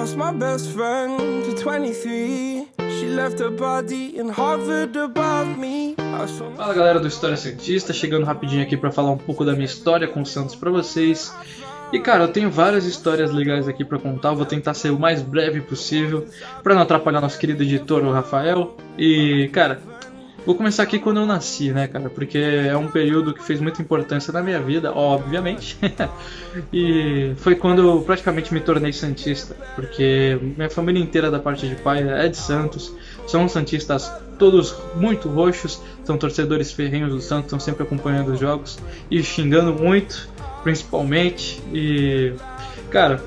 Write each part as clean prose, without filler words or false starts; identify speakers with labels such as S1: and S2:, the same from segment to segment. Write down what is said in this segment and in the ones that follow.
S1: lost my best friend to 23. She left her body in Harvard above me.
S2: Fala galera do História Santista, chegando rapidinho aqui pra falar um pouco da minha história com o Santos pra vocês. E cara, eu tenho várias histórias legais aqui pra contar, eu vou tentar ser o mais breve possível pra não atrapalhar nosso querido editor, o Rafael. E cara, vou começar aqui quando eu nasci, né cara, porque é um período que fez muita importância na minha vida, obviamente. E foi quando eu praticamente me tornei santista, porque minha família inteira da parte de pai é de Santos, são santistas todos muito roxos, são torcedores ferrenhos do Santos, estão sempre acompanhando os jogos e xingando muito, principalmente. E cara,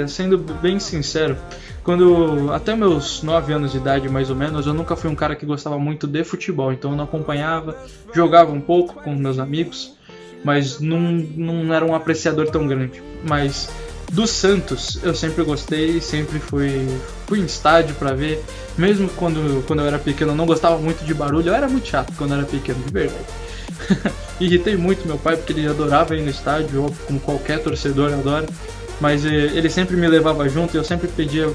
S2: sendo bem sincero, quando até meus 9 anos de idade mais ou menos, eu nunca fui um cara que gostava muito de futebol, então eu não acompanhava, jogava um pouco com meus amigos, mas não era um apreciador tão grande. Mas do Santos eu sempre gostei, sempre fui em estádio pra ver, mesmo quando eu era pequeno eu não gostava muito de barulho, eu era muito chato quando eu era pequeno, de verdade. Irritei muito meu pai porque ele adorava ir no estádio, óbvio, como qualquer torcedor adora. Mas ele sempre me levava junto e eu sempre pedia: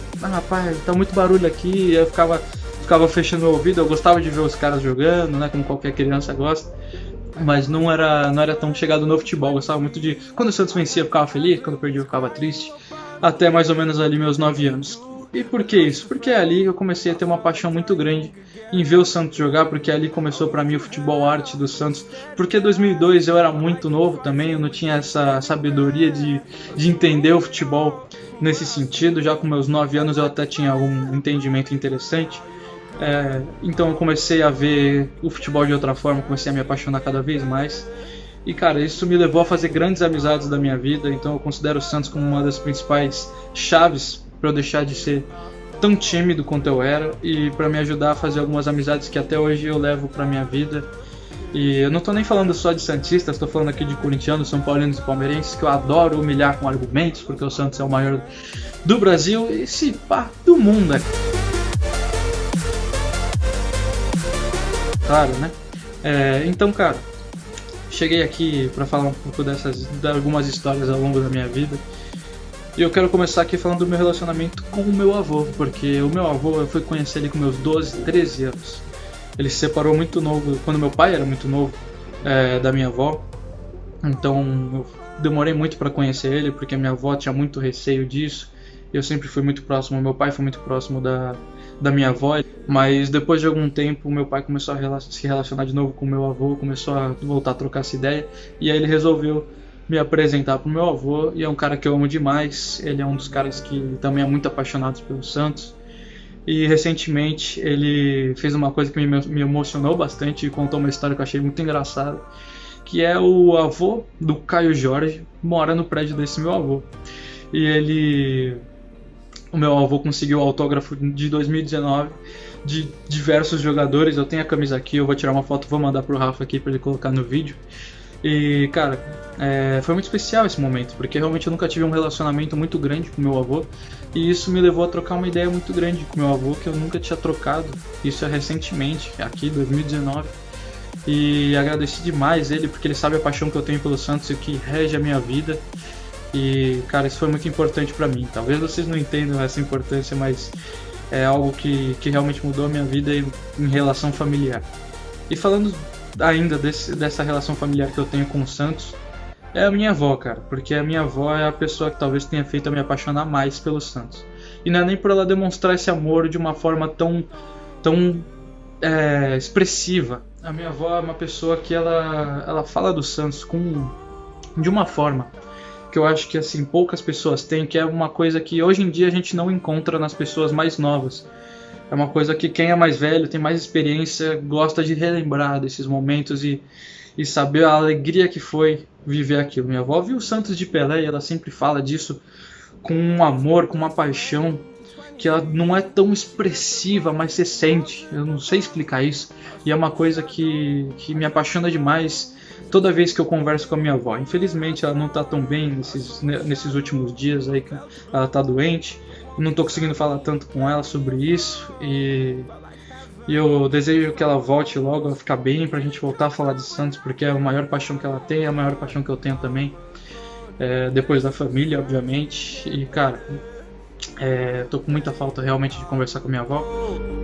S2: pai, tá muito barulho aqui. E eu ficava fechando o ouvido. Eu gostava de ver os caras jogando, né, como qualquer criança gosta. Mas não era tão chegado no futebol. Eu gostava muito de... Quando o Santos vencia eu ficava feliz, quando perdia eu ficava triste. Até mais ou menos ali meus 9 anos. E por que isso? Porque é ali que eu comecei a ter uma paixão muito grande em ver o Santos jogar, porque ali começou pra mim o futebol arte do Santos. Porque em 2002 eu era muito novo também, eu não tinha essa sabedoria de entender o futebol nesse sentido. Já com meus 9 anos eu até tinha um entendimento interessante. Então eu comecei a ver o futebol de outra forma, comecei a me apaixonar cada vez mais. E cara, isso me levou a fazer grandes amizades da minha vida, então eu considero o Santos como uma das principais chaves para eu deixar de ser tão tímido quanto eu era e para me ajudar a fazer algumas amizades que até hoje eu levo para minha vida. E eu não tô nem falando só de santistas, tô falando aqui de corintianos, são paulinos e palmeirenses, que eu adoro humilhar com argumentos, porque o Santos é o maior do Brasil e se pá, do mundo, claro, né? Então, cara, cheguei aqui para falar um pouco de algumas histórias ao longo da minha vida. E eu quero começar aqui falando do meu relacionamento com o meu avô, porque o meu avô eu fui conhecer ele com meus 12, 13 anos. Ele se separou muito novo, quando meu pai era muito novo, da minha avó. Então eu demorei muito para conhecer ele, porque minha avó tinha muito receio disso. Eu sempre fui muito próximo, meu pai foi muito próximo da minha avó. Mas depois de algum tempo, meu pai começou a se relacionar de novo com o meu avô, começou a voltar a trocar essa ideia. E aí ele resolveu me apresentar pro meu avô, e é um cara que eu amo demais. Ele é um dos caras que também é muito apaixonado pelo Santos. E recentemente ele fez uma coisa que me emocionou bastante e contou uma história que eu achei muito engraçada, que é o avô do Caio Jorge mora no prédio desse meu avô. E o meu avô conseguiu o autógrafo de 2019 de diversos jogadores. Eu tenho a camisa aqui, eu vou tirar uma foto, vou mandar pro Rafa aqui para ele colocar no vídeo. E cara, foi muito especial esse momento, porque realmente eu nunca tive um relacionamento muito grande com meu avô, e isso me levou a trocar uma ideia muito grande com meu avô, que eu nunca tinha trocado. Isso é recentemente, aqui 2019. E agradeci demais ele, porque ele sabe a paixão que eu tenho pelo Santos e o que rege a minha vida. E cara, isso foi muito importante pra mim. Talvez vocês não entendam essa importância, mas é algo que realmente mudou a minha vida em relação familiar. E falando ainda dessa relação familiar que eu tenho com o Santos, é a minha avó, cara, porque a minha avó é a pessoa que talvez tenha feito eu me apaixonar mais pelo Santos. E não é nem por ela demonstrar esse amor de uma forma tão expressiva. A minha avó é uma pessoa que ela fala do Santos de uma forma que eu acho que assim poucas pessoas têm, que é uma coisa que hoje em dia a gente não encontra nas pessoas mais novas. É uma coisa que quem é mais velho, tem mais experiência, gosta de relembrar desses momentos e saber a alegria que foi viver aquilo. Minha avó viu o Santos de Pelé e ela sempre fala disso com um amor, com uma paixão, que ela não é tão expressiva, mas você sente. Eu não sei explicar isso. E é uma coisa que me apaixona demais toda vez que eu converso com a minha avó. Infelizmente ela não está tão bem nesses últimos dias aí, que ela está doente. Não estou conseguindo falar tanto com ela sobre isso, e eu desejo que ela volte logo a ficar bem, pra gente voltar a falar de Santos, porque é a maior paixão que ela tem, é a maior paixão que eu tenho também, depois da família, obviamente. E cara, Tô com muita falta realmente de conversar com minha avó.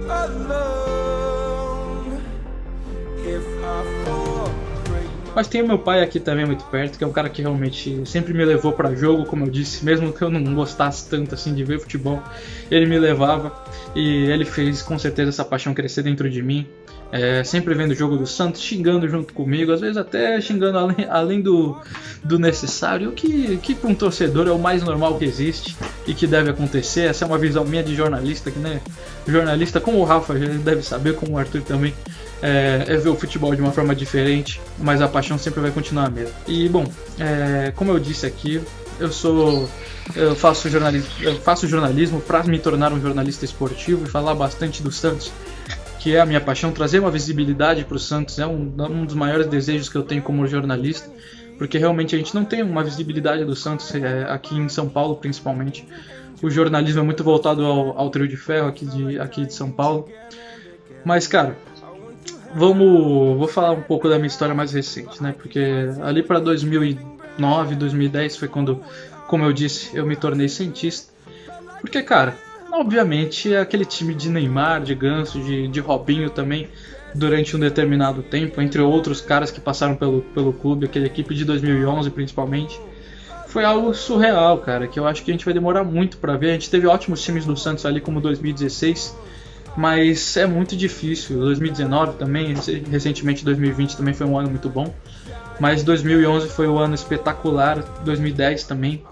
S1: alone. If I fall, break my
S2: Mas tem o meu pai aqui também muito perto, que é um cara que realmente sempre me levou pra jogo, como eu disse, mesmo que eu não gostasse tanto assim de ver futebol, ele me levava e ele fez com certeza essa paixão crescer dentro de mim. Sempre vendo o jogo do Santos, xingando junto comigo, às vezes até xingando além do necessário, o que para um torcedor é o mais normal que existe e que deve acontecer. Essa é uma visão minha de jornalista, que né, jornalista como o Rafa já deve saber, como o Arthur também, ver o futebol de uma forma diferente, mas a paixão sempre vai continuar a mesma. E bom, como eu disse aqui, eu faço jornalismo para me tornar um jornalista esportivo e falar bastante do Santos, que é a minha paixão. Trazer uma visibilidade para o Santos é um dos maiores desejos que eu tenho como jornalista, porque realmente a gente não tem uma visibilidade do Santos aqui em São Paulo, principalmente. O jornalismo é muito voltado ao trio de ferro aqui de São Paulo. Mas, cara, vou falar um pouco da minha história mais recente, né? Porque ali para 2009, 2010 foi quando, como eu disse, eu me tornei cientista. Porque, cara, obviamente aquele time de Neymar, de Ganso, de Robinho também, durante um determinado tempo, entre outros caras que passaram pelo clube, aquela equipe de 2011 principalmente, foi algo surreal, cara, que eu acho que a gente vai demorar muito pra ver. A gente teve ótimos times do Santos ali como 2016, mas é muito difícil. 2019 também, recentemente 2020 também foi um ano muito bom, mas 2011 foi um ano espetacular, 2010 também.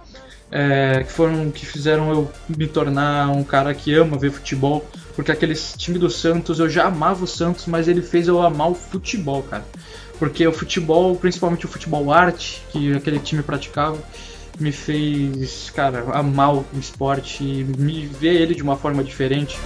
S2: Que fizeram eu me tornar um cara que ama ver futebol, porque aquele time do Santos, eu já amava o Santos, mas ele fez eu amar o futebol, cara, porque o futebol, principalmente o futebol arte, que aquele time praticava, me fez, cara, amar o esporte e me ver ele de uma forma diferente.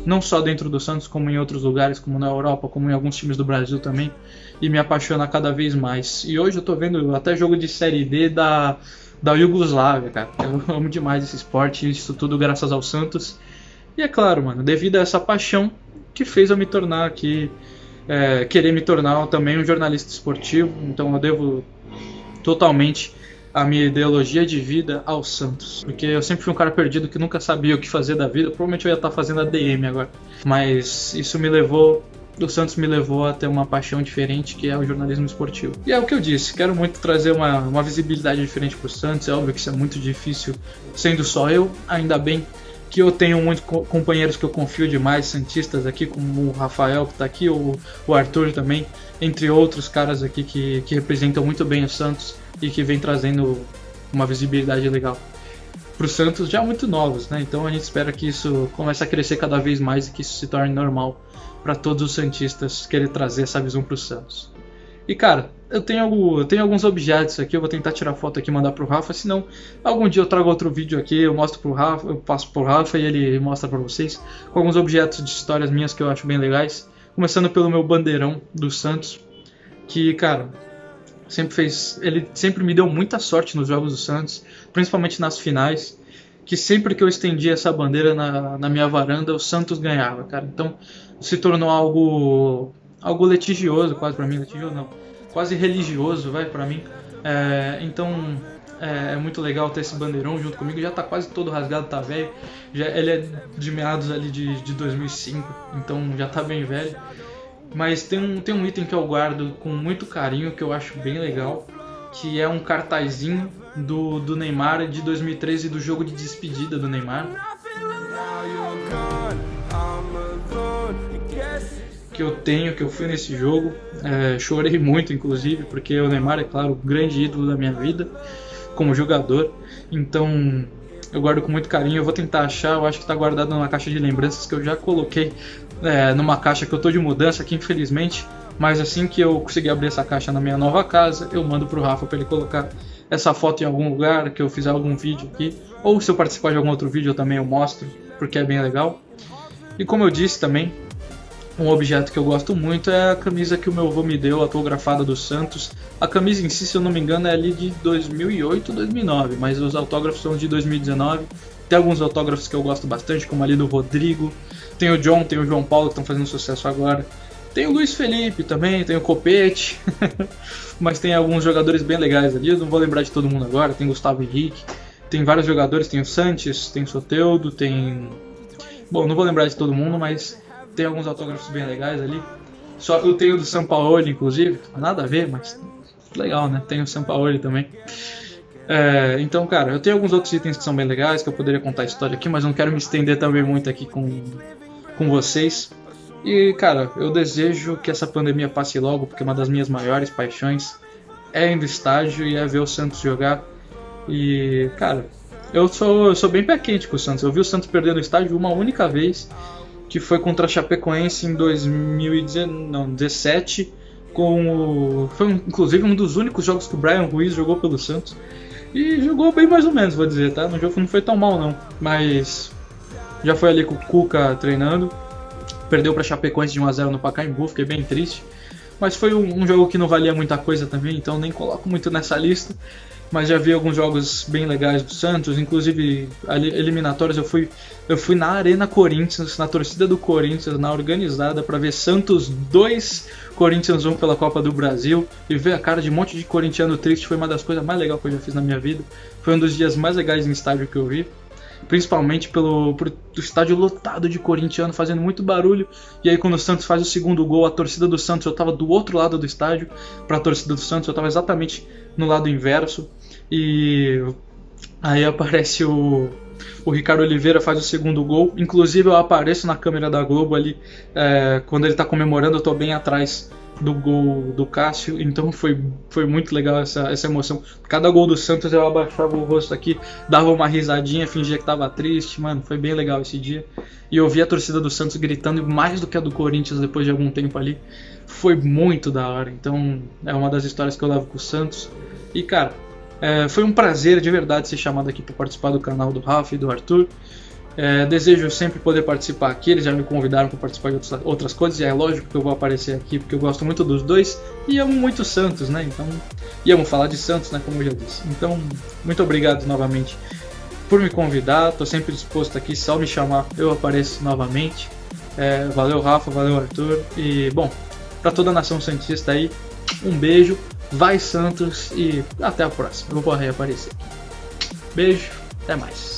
S2: Não só dentro do Santos, como em outros lugares, como na Europa, como em alguns times do Brasil também, e me apaixona cada vez mais. E hoje eu tô vendo até jogo de Série D da Iugoslávia, cara. Eu amo demais esse esporte, isso tudo graças ao Santos. E é claro, mano, devido a essa paixão que fez eu me tornar aqui, querer me tornar também um jornalista esportivo, então eu devo totalmente a minha ideologia de vida ao Santos, porque eu sempre fui um cara perdido que nunca sabia o que fazer da vida. Provavelmente eu ia estar fazendo ADM agora, mas o Santos me levou a ter uma paixão diferente, que é o jornalismo esportivo. E é o que eu disse, quero muito trazer uma visibilidade diferente para o Santos. É óbvio que isso é muito difícil sendo só eu, ainda bem que eu tenho muitos companheiros que eu confio demais, santistas aqui, como o Rafael que está aqui, o Arthur também, entre outros caras aqui que representam muito bem o Santos e que vem trazendo uma visibilidade legal para os Santos, já muito novos, né? Então a gente espera que isso comece a crescer cada vez mais e que isso se torne normal para todos os santistas querer trazer essa visão para o Santos. E cara, eu tenho alguns objetos aqui, eu vou tentar tirar foto aqui e mandar pro Rafa, senão algum dia eu trago outro vídeo aqui, eu mostro pro Rafa, eu passo pro Rafa e ele mostra para vocês, com alguns objetos de histórias minhas que eu acho bem legais, começando pelo meu bandeirão do Santos, que, cara, ele sempre me deu muita sorte nos jogos do Santos, principalmente nas finais, que sempre que eu estendia essa bandeira na minha varanda, o Santos ganhava, cara. Então se tornou algo litigioso quase pra mim, litigioso não, quase religioso, vai, pra mim. Então é muito legal ter esse bandeirão junto comigo. Já tá quase todo rasgado, tá velho. Ele é de meados ali de 2005, então já tá bem velho. Mas tem um item que eu guardo com muito carinho, que eu acho bem legal, que é um cartazinho do Neymar de 2013, do jogo de despedida do Neymar, que eu fui nesse jogo, chorei muito inclusive, porque o Neymar é, claro, o grande ídolo da minha vida como jogador, então eu guardo com muito carinho. Eu vou tentar achar, eu acho que está guardado numa caixa de lembranças que eu já coloquei numa caixa que eu tô de mudança aqui, infelizmente, mas assim que eu conseguir abrir essa caixa na minha nova casa, eu mando pro Rafa para ele colocar essa foto em algum lugar, que eu fizer algum vídeo aqui, ou se eu participar de algum outro vídeo eu também mostro, porque é bem legal. E como eu disse também, Um objeto que eu gosto muito é a camisa que o meu avô me deu, autografada do Santos. A camisa em si, se eu não me engano, é ali de 2008, 2009, mas os autógrafos são de 2019. Tem alguns autógrafos que eu gosto bastante, como ali do Rodrigo. Tem o John, tem o João Paulo que estão fazendo sucesso agora. Tem o Luiz Felipe também, tem o Copete. Mas tem alguns jogadores bem legais ali, eu não vou lembrar de todo mundo agora. Tem Gustavo Henrique, tem vários jogadores, tem o Sanches, tem o Soteldo, tem... Bom, não vou lembrar de todo mundo, mas tem alguns autógrafos bem legais ali. Só eu tenho do Sampaoli, inclusive, nada a ver, mas legal, né? Tem o Sampaoli também. Então, cara, eu tenho alguns outros itens que são bem legais, que eu poderia contar a história aqui, mas não quero me estender também muito aqui com vocês. E, cara, eu desejo que essa pandemia passe logo, porque uma das minhas maiores paixões é ir no estádio e é ver o Santos jogar. E, cara, eu sou bem pé quente com o Santos. Eu vi o Santos perder no estádio uma única vez, que foi contra a Chapecoense em 2017, foi inclusive um dos únicos jogos que o Brian Ruiz jogou pelo Santos. E jogou bem mais ou menos, vou dizer, tá? No jogo não foi tão mal não, mas já foi ali com o Cuca treinando. Perdeu para a Chapecoense de 1-0 no Pacaembu, fiquei bem triste. Mas foi um jogo que não valia muita coisa também, então nem coloco muito nessa lista. Mas já vi alguns jogos bem legais do Santos, inclusive eliminatórios. Eu fui na Arena Corinthians, na torcida do Corinthians, na organizada, para ver Santos 2, Corinthians 1 pela Copa do Brasil. E ver a cara de um monte de corintiano triste foi uma das coisas mais legais que eu já fiz na minha vida. Foi um dos dias mais legais em estádio que eu vi. Principalmente por estádio lotado de corintiano fazendo muito barulho. E aí quando o Santos faz o segundo gol, a torcida do Santos, eu tava do outro lado do estádio pra torcida do Santos, eu tava exatamente no lado inverso. E aí aparece o Ricardo Oliveira, faz o segundo gol. Inclusive eu apareço na câmera da Globo ali, quando ele tá comemorando, eu tô bem atrás do gol do Cássio, então foi muito legal essa emoção. Cada gol do Santos eu abaixava o rosto aqui, dava uma risadinha, fingia que tava triste, mano, foi bem legal esse dia. E eu vi a torcida do Santos gritando mais do que a do Corinthians depois de algum tempo ali, foi muito da hora. Então é uma das histórias que eu levo com o Santos. E cara, foi um prazer de verdade ser chamado aqui para participar do canal do Rafa e do Arthur. Desejo sempre poder participar aqui. Eles já me convidaram para participar de outras coisas, e é lógico que eu vou aparecer aqui porque eu gosto muito dos dois e amo muito o Santos, né? Então, e amo falar de Santos, né? Como eu já disse. Então, muito obrigado novamente por me convidar. Tô sempre disposto aqui, só me chamar eu apareço novamente. Valeu, Rafa, valeu, Arthur. E bom, para toda a nação santista aí, um beijo, vai Santos e até a próxima. Eu vou reaparecer aqui. Beijo, até mais.